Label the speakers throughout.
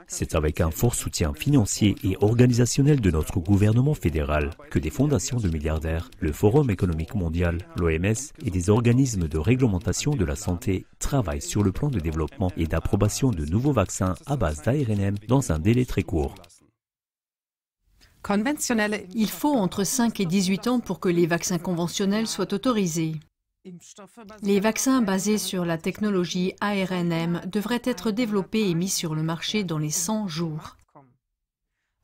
Speaker 1: C'est avec un fort soutien financier et organisationnel de notre gouvernement fédéral que des fondations de milliardaires, le Forum économique mondial, l'OMS et des organismes de réglementation de la santé travaillent sur le plan de développement et d'approbation de nouveaux vaccins à base d'ARNM dans un délai très court.
Speaker 2: Il faut entre 5 et 18 ans pour que les vaccins conventionnels soient autorisés. Les vaccins basés sur la technologie ARNM devraient être développés et mis sur le marché dans les 100 jours.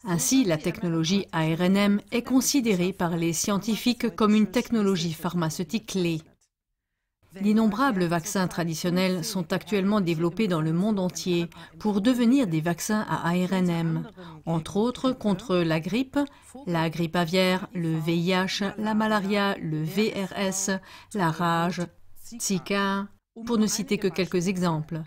Speaker 2: Ainsi, la technologie ARNM est considérée par les scientifiques comme une technologie pharmaceutique clé. D'innombrables vaccins traditionnels sont actuellement développés dans le monde entier pour devenir des vaccins à ARNM, entre autres contre la grippe aviaire, le VIH, la malaria, le VRS, la rage, Zika, pour ne citer que quelques exemples.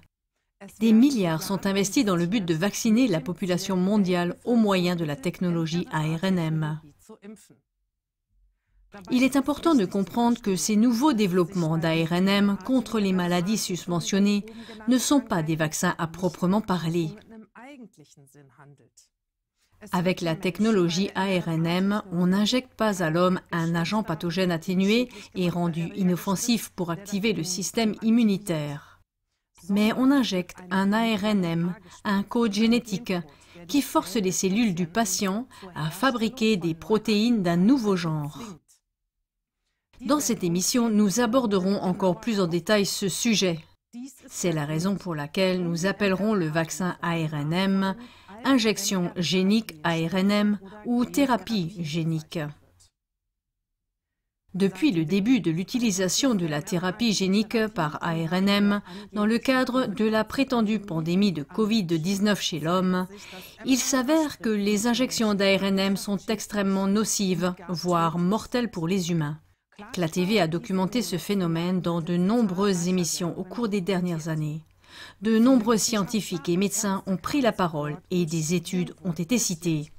Speaker 2: Des milliards sont investis dans le but de vacciner la population mondiale au moyen de la technologie ARNM. Il est important de comprendre que ces nouveaux développements d'ARNM contre les maladies susmentionnées ne sont pas des vaccins à proprement parler. Avec la technologie ARNM, on n'injecte pas à l'homme un agent pathogène atténué et rendu inoffensif pour activer le système immunitaire. Mais on injecte un ARNM, un code génétique, qui force les cellules du patient à fabriquer des protéines d'un nouveau genre. Dans cette émission, nous aborderons encore plus en détail ce sujet. C'est la raison pour laquelle nous appellerons le vaccin ARNM injection génique ARNM ou thérapie génique. Depuis le début de l'utilisation de la thérapie génique par ARNM dans le cadre de la prétendue pandémie de Covid-19 chez l'homme, il s'avère que les injections d'ARNM sont extrêmement nocives, voire mortelles pour les humains. CLA-TV a documenté ce phénomène dans de nombreuses émissions au cours des dernières années. De nombreux scientifiques et médecins ont pris la parole et des études ont été citées.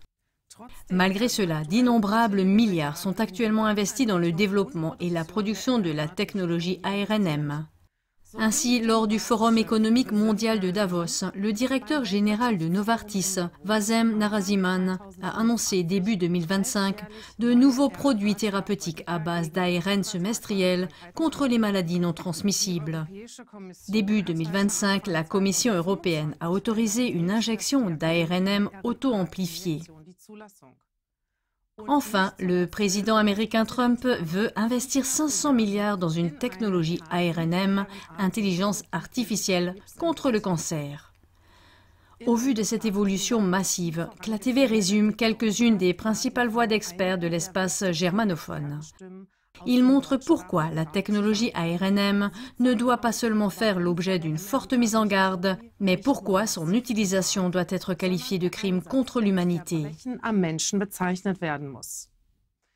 Speaker 2: Malgré cela, d'innombrables milliards sont actuellement investis dans le développement et la production de la technologie ARNM. Ainsi, lors du Forum économique mondial de Davos, le directeur général de Novartis, Vasem Narasimhan, a annoncé début 2025 de nouveaux produits thérapeutiques à base d'ARN semestriel contre les maladies non transmissibles. Début 2025, la Commission européenne a autorisé une injection d'ARNM auto-amplifiée. Enfin, le président américain Trump veut investir 500 milliards dans une technologie ARNM, intelligence artificielle, contre le cancer. Au vu de cette évolution massive, CLA-TV résume quelques-unes des principales voix d'experts de l'espace germanophone. Il montre pourquoi la technologie ARNM ne doit pas seulement faire l'objet d'une forte mise en garde, mais pourquoi son utilisation doit être qualifiée de crime contre l'humanité.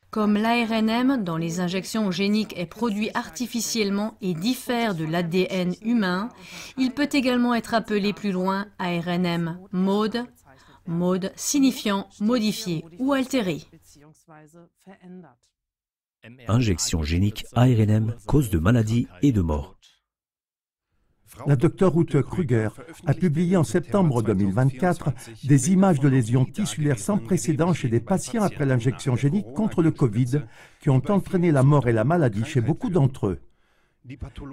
Speaker 2: Comme l'ARNM dans les injections géniques est produit artificiellement et diffère de l'ADN humain, il peut également être appelé plus loin ARNM mode, mode signifiant modifié ou altéré.
Speaker 1: Injection génique ARNM, cause de maladie et de mort.
Speaker 3: La Dr Ute Krüger a publié en septembre 2024 des images de lésions tissulaires sans précédent chez des patients après l'injection génique contre le Covid qui ont entraîné la mort et la maladie chez beaucoup d'entre eux.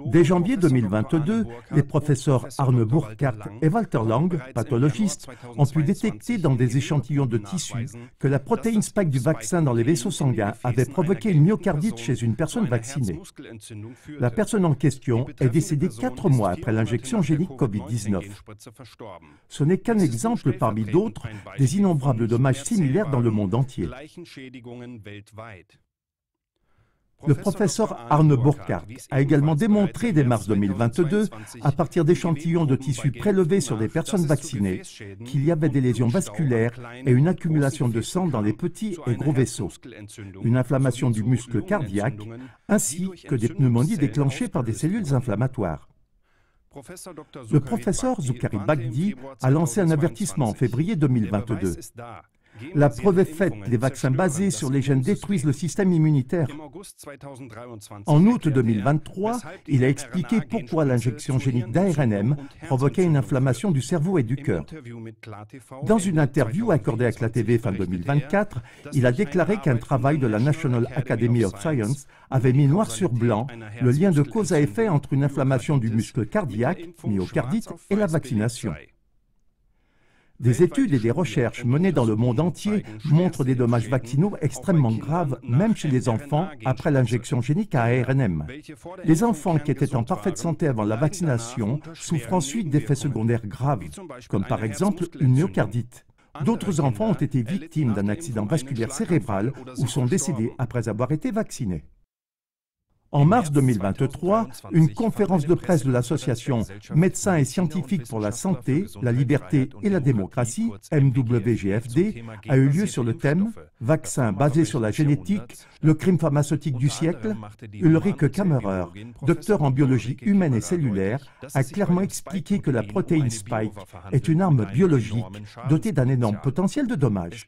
Speaker 3: Dès janvier 2022, les professeurs Arne Burkhardt et Walter Lang, pathologistes, ont pu détecter dans des échantillons de tissu que la protéine spike du vaccin dans les vaisseaux sanguins avait provoqué une myocardite chez une personne vaccinée. La personne en question est décédée 4 mois après l'injection génique Covid-19. Ce n'est qu'un exemple parmi d'autres des innombrables dommages similaires dans le monde entier. Le professeur Arne Burkhardt a également démontré dès mars 2022, à partir d'échantillons de tissus prélevés sur des personnes vaccinées, qu'il y avait des lésions vasculaires et une accumulation de sang dans les petits et gros vaisseaux, une inflammation du muscle cardiaque, ainsi que des pneumonies déclenchées par des cellules inflammatoires. Le professeur Zucari Bagdi a lancé un avertissement en février 2022. La preuve est faite, les vaccins basés sur les gènes détruisent le système immunitaire. En août 2023, il a expliqué pourquoi l'injection génique d'ARNM provoquait une inflammation du cerveau et du cœur. Dans une interview accordée à la TV fin 2024, il a déclaré qu'un travail de la National Academy of Science avait mis noir sur blanc le lien de cause à effet entre une inflammation du muscle cardiaque, myocardite, et la vaccination. Des études et des recherches menées dans le monde entier montrent des dommages vaccinaux extrêmement graves, même chez les enfants, après l'injection génique à ARNM. Les enfants qui étaient en parfaite santé avant la vaccination souffrent ensuite d'effets secondaires graves, comme par exemple une myocardite. D'autres enfants ont été victimes d'un accident vasculaire cérébral ou sont décédés après avoir été vaccinés. En mars 2023, une conférence de presse de l'association Médecins et scientifiques pour la santé, la liberté et la démocratie, MWGFD, a eu lieu sur le thème « Vaccins basés sur la génétique, le crime pharmaceutique du siècle ». Ulrike Kammerer, docteur en biologie humaine et cellulaire, a clairement expliqué que la protéine Spike est une arme biologique dotée d'un énorme potentiel de dommages.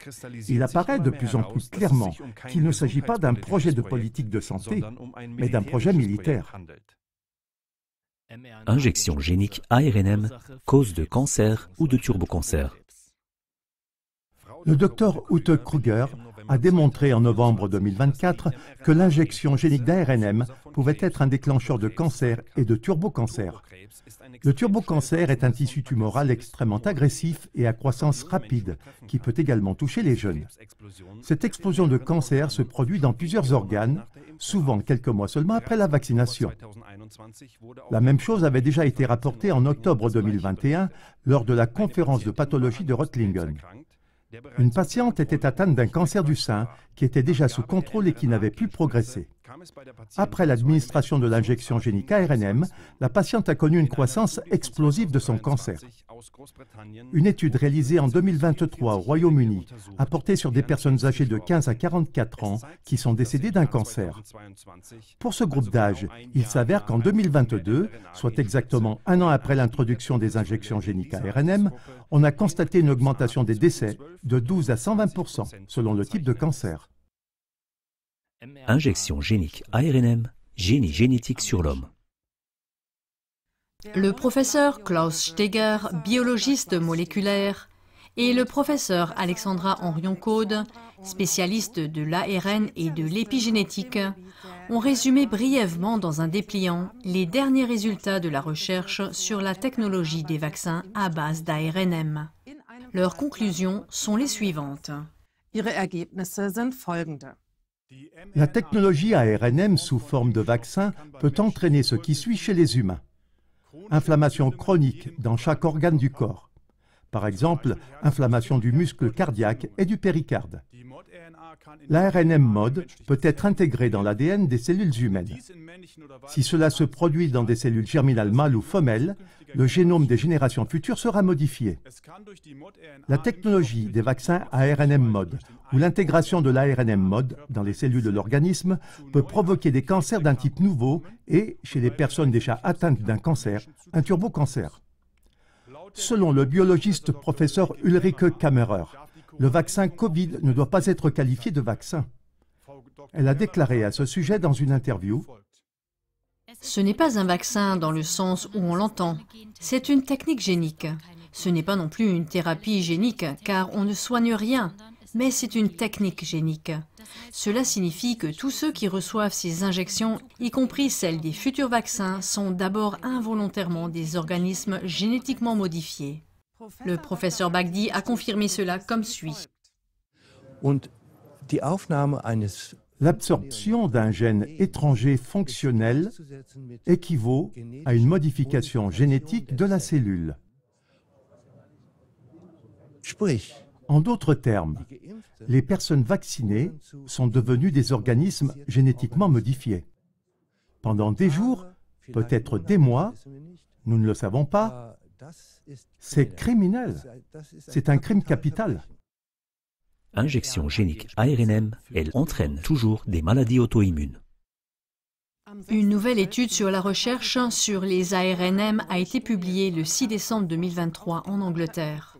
Speaker 3: Il apparaît de plus en plus clairement qu'il ne s'agit pas d'un projet de politique de santé, mais d'un projet militaire.
Speaker 1: Injection génique ARNM, cause de cancer ou de turbocancer.
Speaker 3: Le docteur Ute Krüger a démontré en novembre 2024 que l'injection génique d'ARNM pouvait être un déclencheur de cancer et de turbocancer. Le turbocancer est un tissu tumoral extrêmement agressif et à croissance rapide, qui peut également toucher les jeunes. Cette explosion de cancer se produit dans plusieurs organes, souvent quelques mois seulement après la vaccination. La même chose avait déjà été rapportée en octobre 2021 lors de la conférence de pathologie de Reutlingen. Une patiente était atteinte d'un cancer du sein qui était déjà sous contrôle et qui n'avait plus progressé. Après l'administration de l'injection génique ARNM, la patiente a connu une croissance explosive de son cancer. Une étude réalisée en 2023 au Royaume-Uni a porté sur des personnes âgées de 15 à 44 ans qui sont décédées d'un cancer. Pour ce groupe d'âge, il s'avère qu'en 2022, soit exactement un an après l'introduction des injections géniques ARNM, on a constaté une augmentation des décès de 12 à 120% selon le type de cancer.
Speaker 1: Injection génique ARNM, génie génétique sur l'homme.
Speaker 2: Le professeur Klaus Steger, biologiste moléculaire, et le professeur Alexandra Henrion-Caude, spécialiste de l'ARN et de l'épigénétique, ont résumé brièvement dans un dépliant les derniers résultats de la recherche sur la technologie des vaccins à base d'ARNM. Leurs conclusions sont les suivantes.
Speaker 3: La technologie ARNM sous forme de vaccin peut entraîner ce qui suit chez les humains. Inflammation chronique dans chaque organe du corps. Par exemple, inflammation du muscle cardiaque et du péricarde. L'ARNM mode peut être intégré dans l'ADN des cellules humaines. Si cela se produit dans des cellules germinales mâles ou femelles, le génome des générations futures sera modifié. La technologie des vaccins ARNM mode ou l'intégration de l'ARNM mode dans les cellules de l'organisme peut provoquer des cancers d'un type nouveau et, chez les personnes déjà atteintes d'un cancer, un turbocancer. Selon le biologiste professeur Ulrike Kammerer, le vaccin Covid ne doit pas être qualifié de vaccin. Elle a déclaré à ce sujet dans une interview:
Speaker 2: Ce n'est pas un vaccin dans le sens où on l'entend. C'est une technique génique. Ce n'est pas non plus une thérapie génique, car on ne soigne rien, mais c'est une technique génique. Cela signifie que tous ceux qui reçoivent ces injections, y compris celles des futurs vaccins, sont d'abord involontairement des organismes génétiquement modifiés. Le professeur Bagdi a confirmé cela comme suit.
Speaker 3: L'absorption d'un gène étranger fonctionnel équivaut à une modification génétique de la cellule. En d'autres termes, les personnes vaccinées sont devenues des organismes génétiquement modifiés. Pendant des jours, peut-être des mois, nous ne le savons pas, c'est criminel. C'est un crime capital.
Speaker 1: Injection génique ARNM, elle entraîne toujours des maladies auto-immunes.
Speaker 2: Une nouvelle étude sur la recherche sur les ARNM a été publiée le 6 décembre 2023 en Angleterre.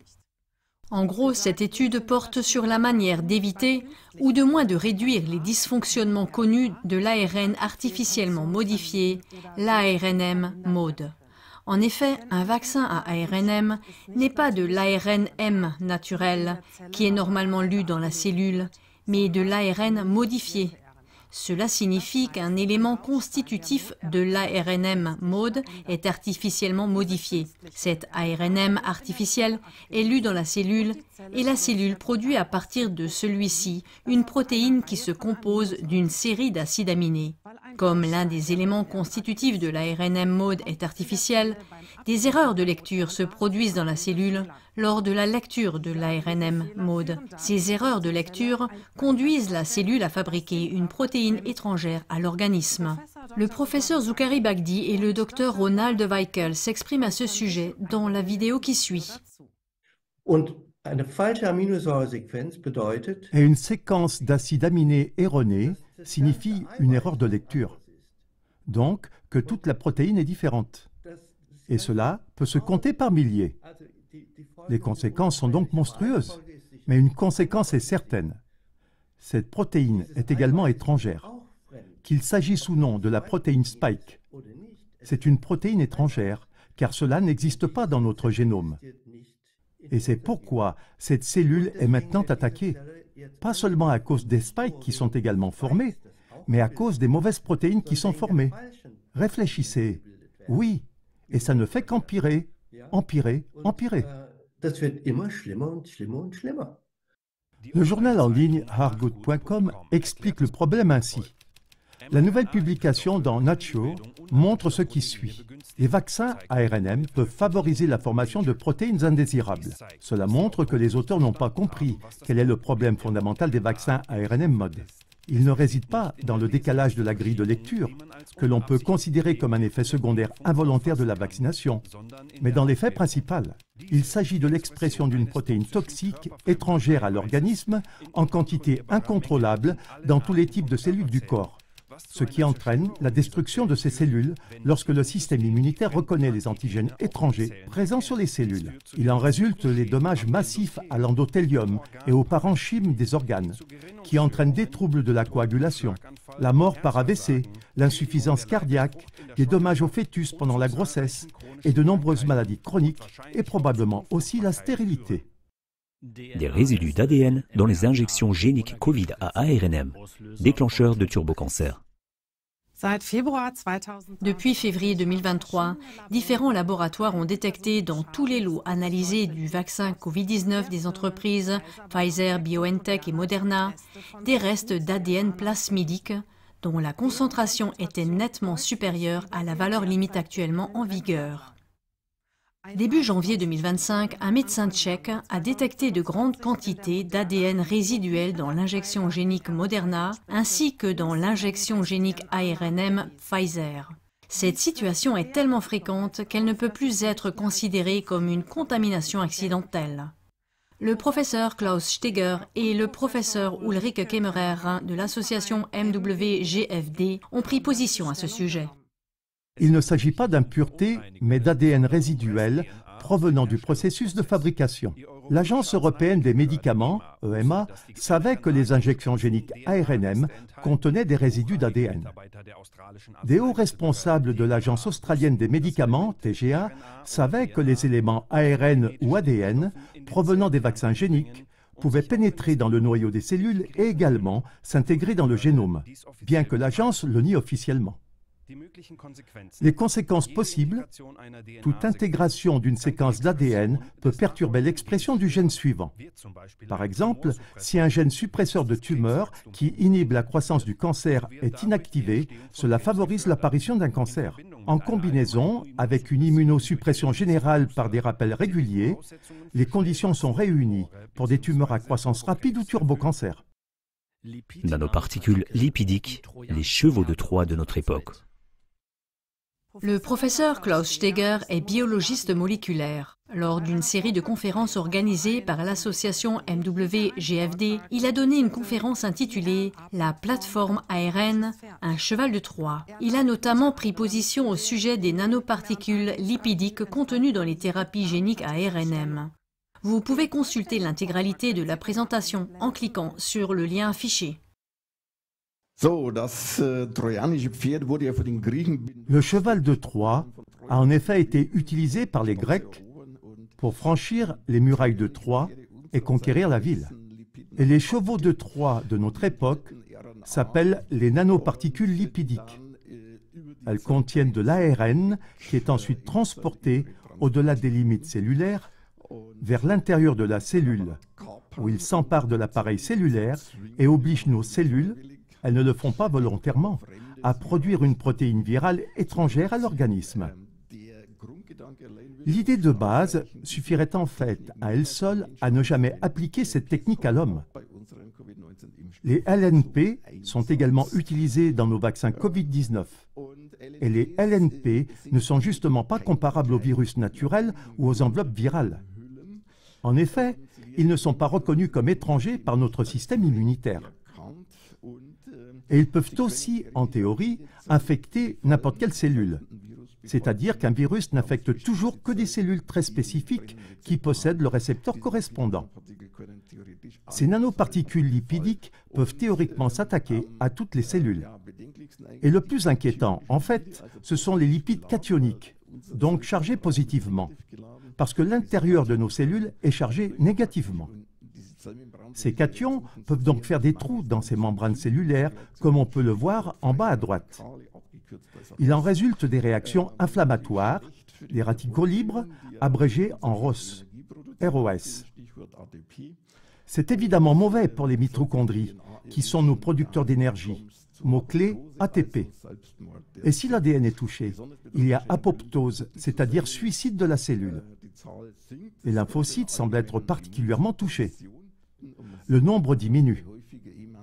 Speaker 2: En gros, cette étude porte sur la manière d'éviter ou de moins de réduire les dysfonctionnements connus de l'ARN artificiellement modifié, l'ARNM-MOD. En effet, un vaccin à ARNM n'est pas de l'ARN-M naturel, qui est normalement lu dans la cellule, mais de l'ARN modifié. Cela signifie qu'un élément constitutif de l'ARNM-MOD est artificiellement modifié. Cet ARNM artificiel est lu dans la cellule et la cellule produit à partir de celui-ci une protéine qui se compose d'une série d'acides aminés. Comme l'un des éléments constitutifs de l'ARNM-MOD est artificiel, des erreurs de lecture se produisent dans la cellule lors de la lecture de l'ARNM-MOD. Ces erreurs de lecture conduisent la cellule à fabriquer une protéine étrangère à l'organisme. Le professeur Zoukari Bagdi et le docteur Ronald Weikel s'expriment à ce sujet dans la vidéo qui suit.
Speaker 3: Et une séquence d'acides aminés erronés signifie une erreur de lecture. Donc, que toute la protéine est différente. Et cela peut se compter par milliers. Les conséquences sont donc monstrueuses. Mais une conséquence est certaine. Cette protéine est également étrangère. Qu'il s'agisse ou non de la protéine Spike, c'est une protéine étrangère, car cela n'existe pas dans notre génome. Et c'est pourquoi cette cellule est maintenant attaquée, pas seulement à cause des spikes qui sont également formés, mais à cause des mauvaises protéines qui sont formées. Réfléchissez. Oui, et ça ne fait qu'empirer, empirer, empirer. Le journal en ligne Hargood.com explique le problème ainsi. La nouvelle publication dans Nature montre ce qui suit. Les vaccins ARNM peuvent favoriser la formation de protéines indésirables. Cela montre que les auteurs n'ont pas compris quel est le problème fondamental des vaccins ARNM-MOD. Il ne réside pas dans le décalage de la grille de lecture, que l'on peut considérer comme un effet secondaire involontaire de la vaccination, mais dans l'effet principal. Il s'agit de l'expression d'une protéine toxique étrangère à l'organisme en quantité incontrôlable dans tous les types de cellules du corps, ce qui entraîne la destruction de ces cellules lorsque le système immunitaire reconnaît les antigènes étrangers présents sur les cellules. Il en résulte les dommages massifs à l'endothélium et au parenchyme des organes, qui entraînent des troubles de la coagulation, la mort par AVC, l'insuffisance cardiaque, des dommages au fœtus pendant la grossesse et de nombreuses maladies chroniques et probablement aussi la stérilité.
Speaker 1: Des résidus d'ADN dans les injections géniques Covid à ARNM, déclencheurs de turbocancer.
Speaker 2: Depuis février 2023, différents laboratoires ont détecté dans tous les lots analysés du vaccin Covid-19 des entreprises Pfizer, BioNTech et Moderna des restes d'ADN plasmidique dont la concentration était nettement supérieure à la valeur limite actuellement en vigueur. Début janvier 2025, un médecin tchèque a détecté de grandes quantités d'ADN résiduel dans l'injection génique Moderna ainsi que dans l'injection génique ARNM Pfizer. Cette situation est tellement fréquente qu'elle ne peut plus être considérée comme une contamination accidentelle. Le professeur Klaus Steger et le professeur Ulrike Kämmerer de l'association MWGFD ont pris position à ce sujet.
Speaker 3: Il ne s'agit pas d'impuretés, mais d'ADN résiduel provenant du processus de fabrication. L'Agence européenne des médicaments, EMA, savait que les injections géniques ARNM contenaient des résidus d'ADN. Des hauts responsables de l'Agence australienne des médicaments, TGA, savaient que les éléments ARN ou ADN provenant des vaccins géniques pouvaient pénétrer dans le noyau des cellules et également s'intégrer dans le génome, bien que l'agence le nie officiellement. Les conséquences possibles, toute intégration d'une séquence d'ADN peut perturber l'expression du gène suivant. Par exemple, si un gène suppresseur de tumeur qui inhibe la croissance du cancer est inactivé, cela favorise l'apparition d'un cancer. En combinaison avec une immunosuppression générale par des rappels réguliers, les conditions sont réunies pour des tumeurs à croissance rapide ou turbocancer.
Speaker 1: Nanoparticules lipidiques, les chevaux de Troie de notre époque.
Speaker 2: Le professeur Klaus Steger est biologiste moléculaire. Lors d'une série de conférences organisées par l'association MWGFD, il a donné une conférence intitulée « La plateforme ARN, un cheval de Troie ». Il a notamment pris position au sujet des nanoparticules lipidiques contenues dans les thérapies géniques à ARNM. Vous pouvez consulter l'intégralité de la présentation en cliquant sur le lien affiché.
Speaker 3: Le cheval de Troie a en effet été utilisé par les Grecs pour franchir les murailles de Troie et conquérir la ville. Et les chevaux de Troie de notre époque s'appellent les nanoparticules lipidiques. Elles contiennent de l'ARN qui est ensuite transporté au-delà des limites cellulaires vers l'intérieur de la cellule, où il s'empare de l'appareil cellulaire et oblige nos cellules, elles ne le font pas volontairement, à produire une protéine virale étrangère à l'organisme. L'idée de base suffirait en fait à elle seule à ne jamais appliquer cette technique à l'homme. Les LNP sont également utilisés dans nos vaccins Covid-19. Et les LNP ne sont justement pas comparables aux virus naturels ou aux enveloppes virales. En effet, ils ne sont pas reconnus comme étrangers par notre système immunitaire. Et ils peuvent aussi, en théorie, infecter n'importe quelle cellule. C'est-à-dire qu'un virus n'affecte toujours que des cellules très spécifiques qui possèdent le récepteur correspondant. Ces nanoparticules lipidiques peuvent théoriquement s'attaquer à toutes les cellules. Et le plus inquiétant, en fait, ce sont les lipides cationiques, donc chargés positivement, parce que l'intérieur de nos cellules est chargé négativement. Ces cations peuvent donc faire des trous dans ces membranes cellulaires, comme on peut le voir en bas à droite. Il en résulte des réactions inflammatoires, des radicaux libres, abrégés en ROS. C'est évidemment mauvais pour les mitochondries, qui sont nos producteurs d'énergie, mot-clé ATP. Et si l'ADN est touché, il y a apoptose, c'est-à-dire suicide de la cellule. Les lymphocytes semblent être particulièrement touchés. Le nombre diminue.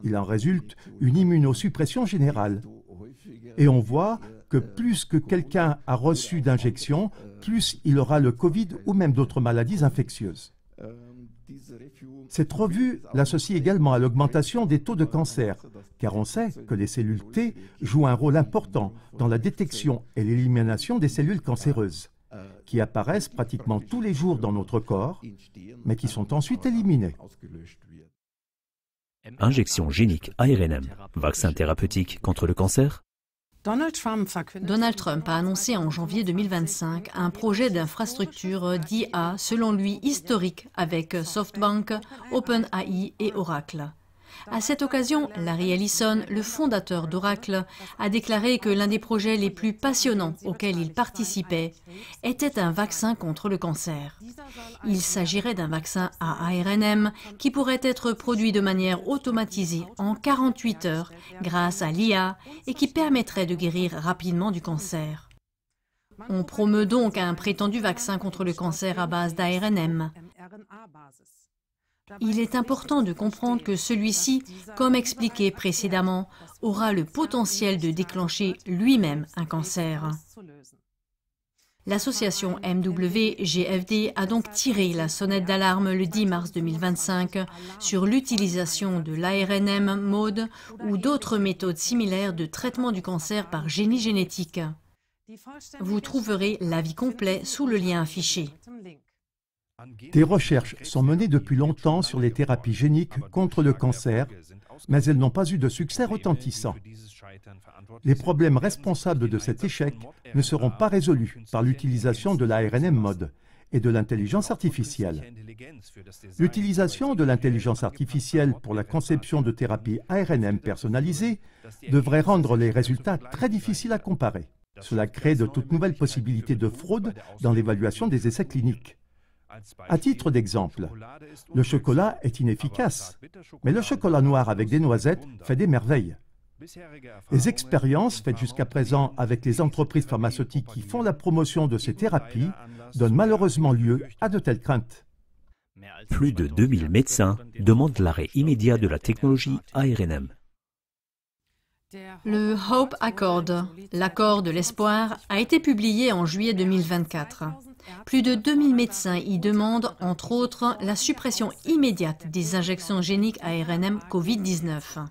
Speaker 3: Il en résulte une immunosuppression générale. Et on voit que plus que quelqu'un a reçu d'injections, plus il aura le Covid ou même d'autres maladies infectieuses. Cette revue l'associe également à l'augmentation des taux de cancer, car on sait que les cellules T jouent un rôle important dans la détection et l'élimination des cellules cancéreuses, qui apparaissent pratiquement tous les jours dans notre corps, mais qui sont ensuite éliminées.
Speaker 1: Injection génique ARNM, vaccin thérapeutique contre le cancer?
Speaker 2: Donald Trump a annoncé en janvier 2025 un projet d'infrastructure d'IA, selon lui historique, avec SoftBank, OpenAI et Oracle. À cette occasion, Larry Ellison, le fondateur d'Oracle, a déclaré que l'un des projets les plus passionnants auxquels il participait était un vaccin contre le cancer. Il s'agirait d'un vaccin à ARNM qui pourrait être produit de manière automatisée en 48 heures grâce à l'IA et qui permettrait de guérir rapidement du cancer. On promeut donc un prétendu vaccin contre le cancer à base d'ARNM. Il est important de comprendre que celui-ci, comme expliqué précédemment, aura le potentiel de déclencher lui-même un cancer. L'association MWGFD a donc tiré la sonnette d'alarme le 10 mars 2025 sur l'utilisation de l'ARNM mode ou d'autres méthodes similaires de traitement du cancer par génie génétique. Vous trouverez l'avis complet sous le lien affiché.
Speaker 3: Des recherches sont menées depuis longtemps sur les thérapies géniques contre le cancer, mais elles n'ont pas eu de succès retentissant. Les problèmes responsables de cet échec ne seront pas résolus par l'utilisation de l'ARNM mode et de l'intelligence artificielle. L'utilisation de l'intelligence artificielle pour la conception de thérapies ARNM personnalisées devrait rendre les résultats très difficiles à comparer. Cela crée de toutes nouvelles possibilités de fraude dans l'évaluation des essais cliniques. À titre d'exemple, le chocolat est inefficace, mais le chocolat noir avec des noisettes fait des merveilles. Les expériences faites jusqu'à présent avec les entreprises pharmaceutiques qui font la promotion de ces thérapies donnent malheureusement lieu à de telles craintes.
Speaker 1: Plus de 2000 médecins demandent l'arrêt immédiat de la technologie ARNM.
Speaker 2: Le Hope Accord, l'accord de l'espoir, a été publié en juillet 2024. Plus de 2000 médecins y demandent, entre autres, la suppression immédiate des injections géniques ARNM Covid-19.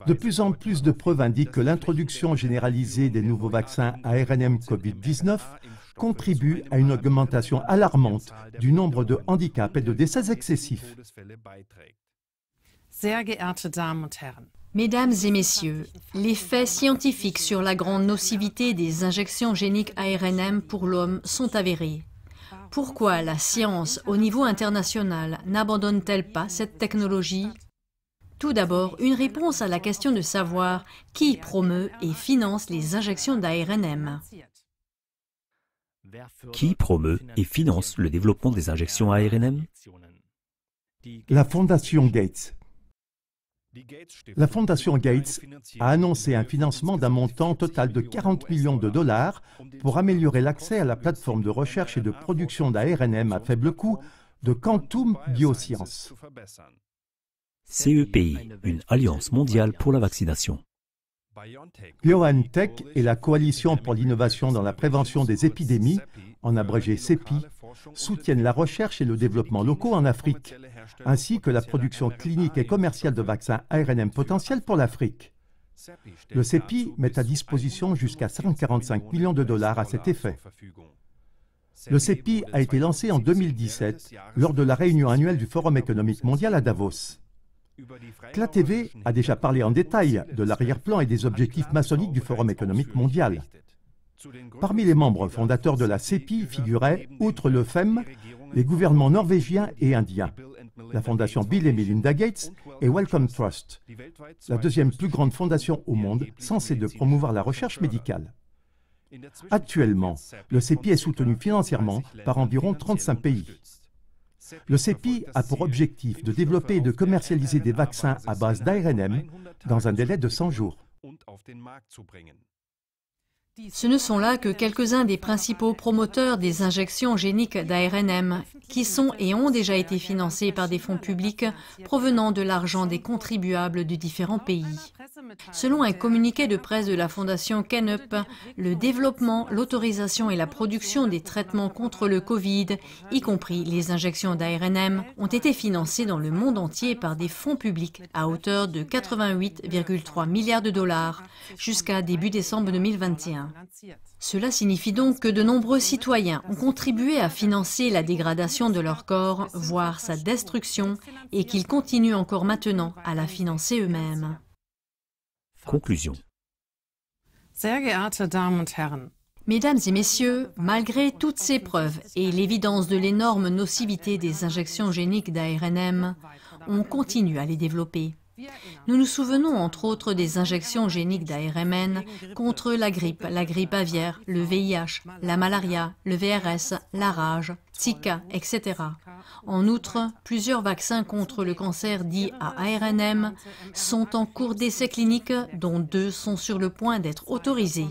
Speaker 3: De plus en plus de preuves indiquent que l'introduction généralisée des nouveaux vaccins ARNM Covid-19 contribue à une augmentation alarmante du nombre de handicaps et de décès excessifs.
Speaker 2: Mesdames et messieurs, les faits scientifiques sur la grande nocivité des injections géniques ARNM pour l'homme sont avérés. Pourquoi la science, au niveau international, n'abandonne-t-elle pas cette technologie? Tout d'abord, une réponse à la question de savoir qui promeut et finance les injections d'ARNM.
Speaker 1: Qui promeut et finance le développement des injections ARNM?
Speaker 3: La Fondation Gates. La Fondation Gates a annoncé un financement d'un montant total de 40 millions de dollars pour améliorer l'accès à la plateforme de recherche et de production d'ARNM à faible coût de Quantum Biosciences.
Speaker 1: CEPI, une alliance mondiale pour la vaccination.
Speaker 3: BioNTech et la Coalition pour l'innovation dans la prévention des épidémies, en abrégé CEPI, soutiennent la recherche et le développement locaux en Afrique, ainsi que la production clinique et commerciale de vaccins ARNM potentiels pour l'Afrique. Le CEPI met à disposition jusqu'à 145 millions de dollars à cet effet. Le CEPI a été lancé en 2017 lors de la réunion annuelle du Forum économique mondial à Davos. CLA TV a déjà parlé en détail de l'arrière-plan et des objectifs maçonniques du Forum économique mondial. Parmi les membres fondateurs de la CEPI figuraient, outre le FEM, les gouvernements norvégiens et indiens, la fondation Bill et Melinda Gates et Wellcome Trust, la deuxième plus grande fondation au monde censée de promouvoir la recherche médicale. Actuellement, le CEPI est soutenu financièrement par environ 35 pays. Le CEPI a pour objectif de développer et de commercialiser des vaccins à base d'ARNM dans un délai de 100 jours.
Speaker 2: Ce ne sont là que quelques-uns des principaux promoteurs des injections géniques d'ARNM, qui sont et ont déjà été financés par des fonds publics provenant de l'argent des contribuables de différents pays. Selon un communiqué de presse de la fondation Kenup, le développement, l'autorisation et la production des traitements contre le Covid, y compris les injections d'ARNM, ont été financés dans le monde entier par des fonds publics à hauteur de 88,3 milliards de dollars jusqu'à début décembre 2021. Cela signifie donc que de nombreux citoyens ont contribué à financer la dégradation de leur corps, voire sa destruction, et qu'ils continuent encore maintenant à la financer eux-mêmes.
Speaker 1: Conclusion.
Speaker 2: Mesdames et messieurs, malgré toutes ces preuves et l'évidence de l'énorme nocivité des injections géniques d'ARNM, on continue à les développer. Nous nous souvenons entre autres des injections géniques d'ARNM contre la grippe aviaire, le VIH, la malaria, le VRS, la rage, Zika, etc. En outre, plusieurs vaccins contre le cancer dits à ARNM sont en cours d'essais cliniques, dont 2 sont sur le point d'être autorisés.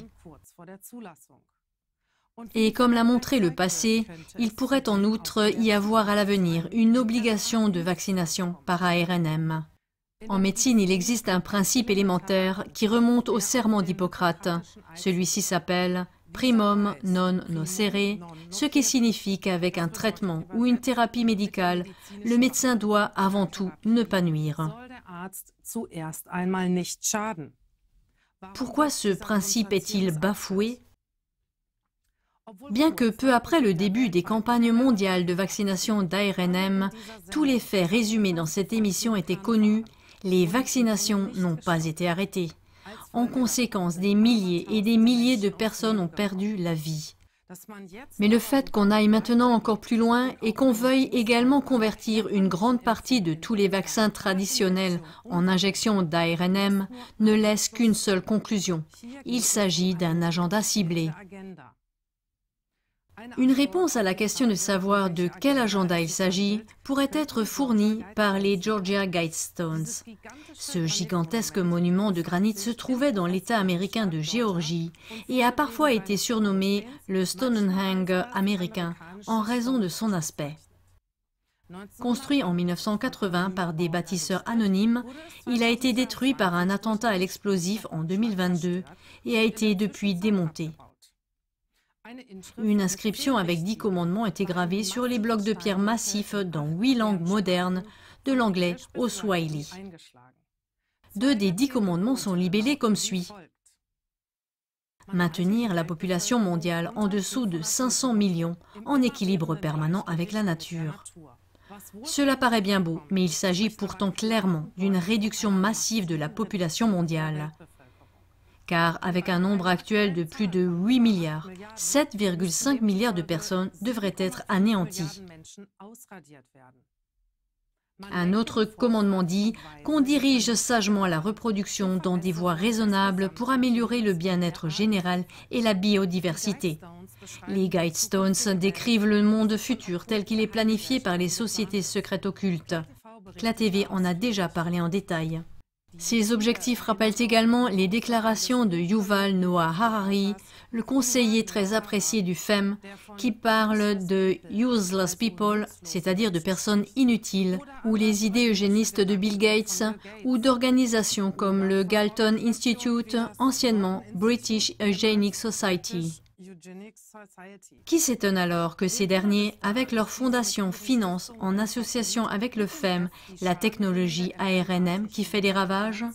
Speaker 2: Et comme l'a montré le passé, il pourrait en outre y avoir à l'avenir une obligation de vaccination par ARNM. En médecine, il existe un principe élémentaire qui remonte au serment d'Hippocrate. Celui-ci s'appelle « primum non nocere », ce qui signifie qu'avec un traitement ou une thérapie médicale, le médecin doit avant tout ne pas nuire. Pourquoi ce principe est-il bafoué? Bien que peu après le début des campagnes mondiales de vaccination d'ARNM, tous les faits résumés dans cette émission étaient connus, les vaccinations n'ont pas été arrêtées. En conséquence, des milliers et des milliers de personnes ont perdu la vie. Mais le fait qu'on aille maintenant encore plus loin et qu'on veuille également convertir une grande partie de tous les vaccins traditionnels en injections d'ARNM ne laisse qu'une seule conclusion. Il s'agit d'un agenda ciblé. Une réponse à la question de savoir de quel agenda il s'agit pourrait être fournie par les Georgia Guidestones. Ce gigantesque monument de granit se trouvait dans l'État américain de Géorgie et a parfois été surnommé le Stonehenge américain en raison de son aspect. Construit en 1980 par des bâtisseurs anonymes, il a été détruit par un attentat à l'explosif en 2022 et a été depuis démonté. Une inscription avec 10 commandements était gravée sur les blocs de pierre massifs dans 8 langues modernes, de l'anglais au swahili. 2 des 10 commandements sont libellés comme suit. Maintenir la population mondiale en dessous de 500 millions en équilibre permanent avec la nature. Cela paraît bien beau, mais il s'agit pourtant clairement d'une réduction massive de la population mondiale. Car avec un nombre actuel de plus de 8 milliards, 7,5 milliards de personnes devraient être anéanties. Un autre commandement dit qu'on dirige sagement la reproduction dans des voies raisonnables pour améliorer le bien-être général et la biodiversité. Les Guidestones décrivent le monde futur tel qu'il est planifié par les sociétés secrètes occultes. CLA-TV en a déjà parlé en détail. Ces objectifs rappellent également les déclarations de Yuval Noah Harari, le conseiller très apprécié du FEM, qui parle de « useless people », c'est-à-dire de personnes inutiles, ou les idées eugénistes de Bill Gates, ou d'organisations comme le Galton Institute, anciennement British Eugenic Society. Qui s'étonne alors que ces derniers, avec leur fondation, financent, en association avec le FEM, la technologie ARNM qui fait des ravages?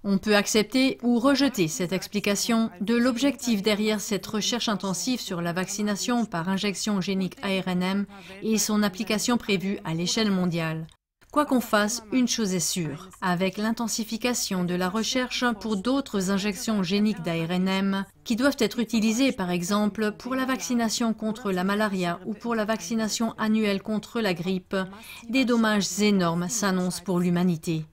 Speaker 2: On peut accepter ou rejeter cette explication de l'objectif derrière cette recherche intensive sur la vaccination par injection génique ARNM et son application prévue à l'échelle mondiale. Quoi qu'on fasse, une chose est sûre, avec l'intensification de la recherche pour d'autres injections géniques d'ARNM qui doivent être utilisées par exemple pour la vaccination contre la malaria ou pour la vaccination annuelle contre la grippe, des dommages énormes s'annoncent pour l'humanité.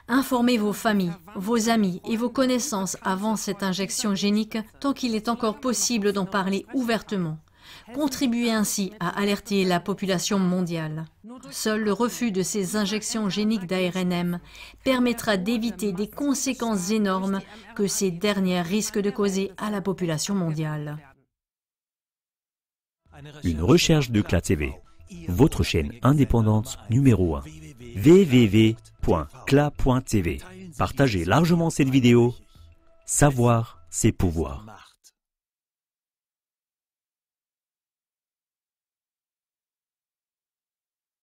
Speaker 2: Informez vos familles, vos amis et vos connaissances avant cette injection génique tant qu'il est encore possible d'en parler ouvertement. Contribuez ainsi à alerter la population mondiale. Seul le refus de ces injections géniques d'ARNM permettra d'éviter des conséquences énormes que ces dernières risquent de causer à la population mondiale.
Speaker 1: Une recherche de CLA-TV, votre chaîne indépendante numéro 1. www.cla.tv. Partagez largement cette vidéo. Savoir, c'est pouvoir.